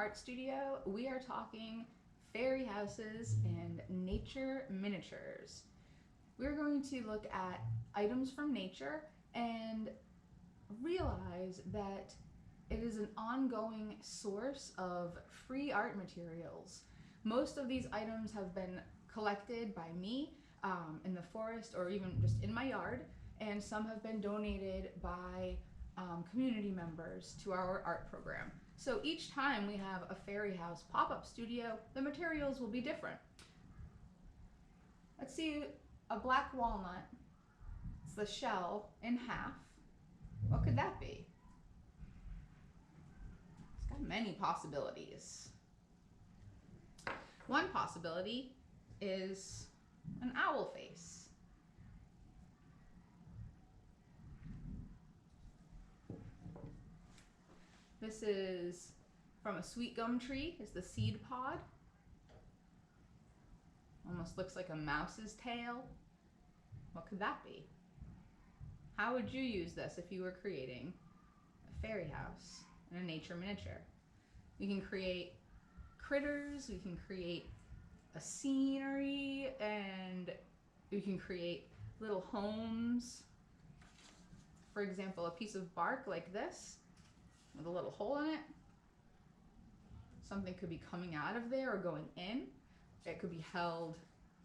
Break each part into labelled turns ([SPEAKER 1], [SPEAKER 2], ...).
[SPEAKER 1] art studio, we are talking fairy houses and nature miniatures. We're going to look at items from nature and realize that it is an ongoing source of free art materials. Most of these items have been collected by me in the forest or even just in my yard, and some have been donated by community members to our art program. So each time we have a fairy house pop-up studio, the materials will be different. Let's see a black walnut. It's the shell in half. What could that be? It's got many possibilities. One possibility is an owl face. This is from a sweet gum tree. It's the seed pod. Almost looks like a mouse's tail. What could that be? How would you use this if you were creating a fairy house and a nature miniature? You can create critters, you can create a scenery, and you can create little homes. For example, a piece of bark like this with a little hole in it. Something could be coming out of there or going in. It could be held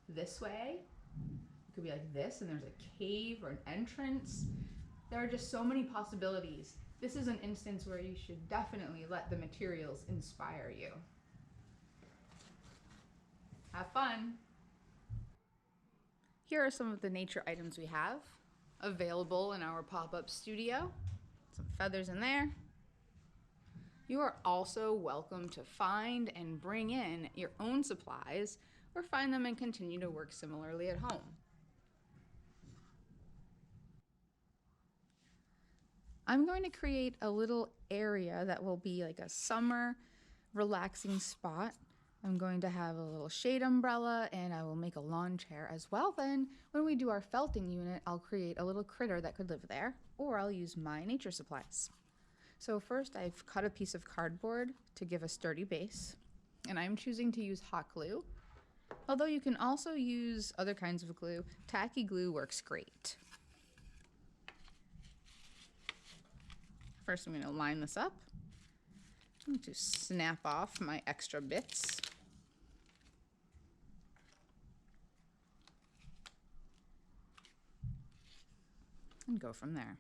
[SPEAKER 1] this way. It could be like this, and there's a cave or an entrance. There are just so many possibilities. This is an instance where you should definitely let the materials inspire you. Have fun. Here are some of the nature items we have available in our pop-up studio. Some feathers in there. You are also welcome to find and bring in your own supplies or find them and continue to work similarly at home. I'm going to create a little area that will be like a summer relaxing spot. I'm going to have a little shade umbrella, and I will make a lawn chair as well. Then when we do our felting unit, I'll create a little critter that could live there, or I'll use my nature supplies. So first I've cut a piece of cardboard to give a sturdy base, and I'm choosing to use hot glue. Although you can also use other kinds of glue, tacky glue works great. First I'm going to line this up. I'm going to snap off my extra bits. And go from there.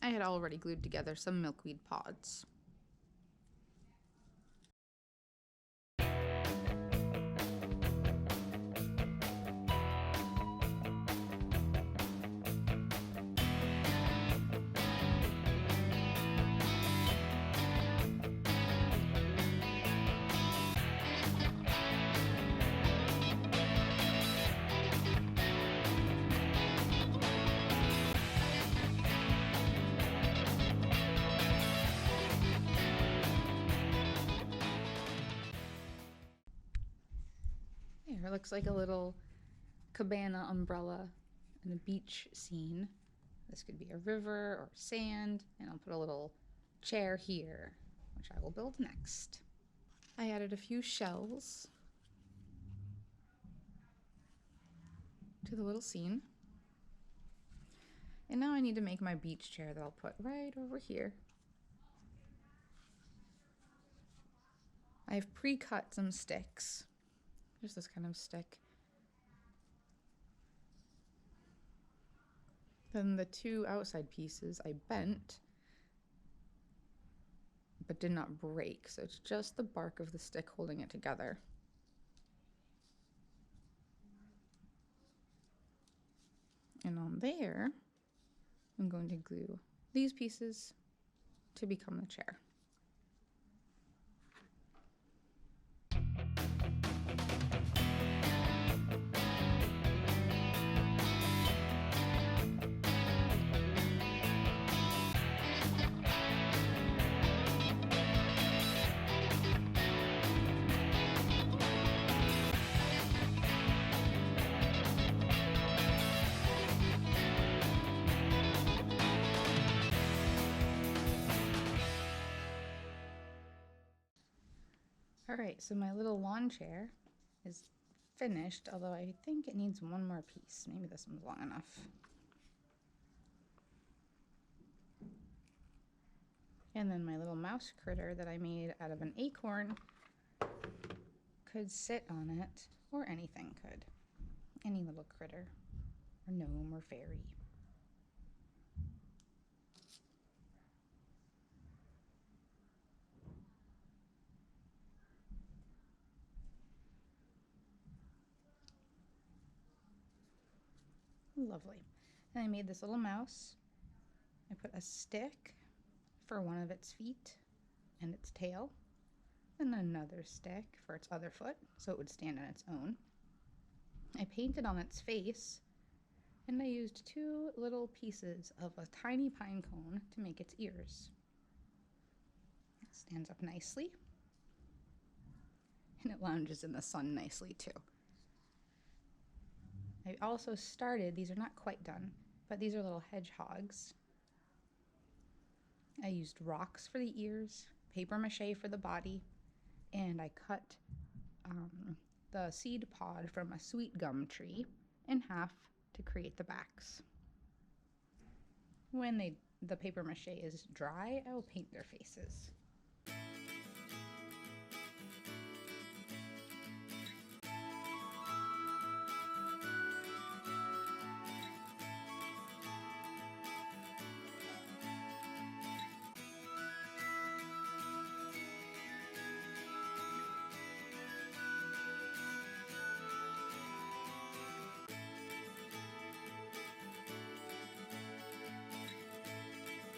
[SPEAKER 1] I had already glued together some milkweed pods. Here looks like a little cabana umbrella in a beach scene. This could be a river or sand, and I'll put a little chair here, which I will build next. I added a few shells to the little scene. And now I need to make my beach chair that I'll put right over here. I've pre-cut some sticks. Here's this kind of stick. Then the two outside pieces I bent, but did not break, so it's just the bark of the stick holding it together. And on there, I'm going to glue these pieces to become the chair. Alright, so my little lawn chair is finished, although I think it needs one more piece. Maybe this one's long enough. And then my little mouse critter that I made out of an acorn could sit on it, or anything could. Any little critter, or gnome, or fairy. Lovely. And I made this little mouse. I put a stick for one of its feet and its tail, and another stick for its other foot so it would stand on its own. I painted on its face, and I used 2 little pieces of a tiny pine cone to make its ears. It stands up nicely, and it lounges in the sun nicely too. I also started, these are not quite done, but these are little hedgehogs. I used rocks for the ears, paper mache for the body, and I cut the seed pod from a sweet gum tree in half to create the backs. When the paper mache is dry, I will paint their faces.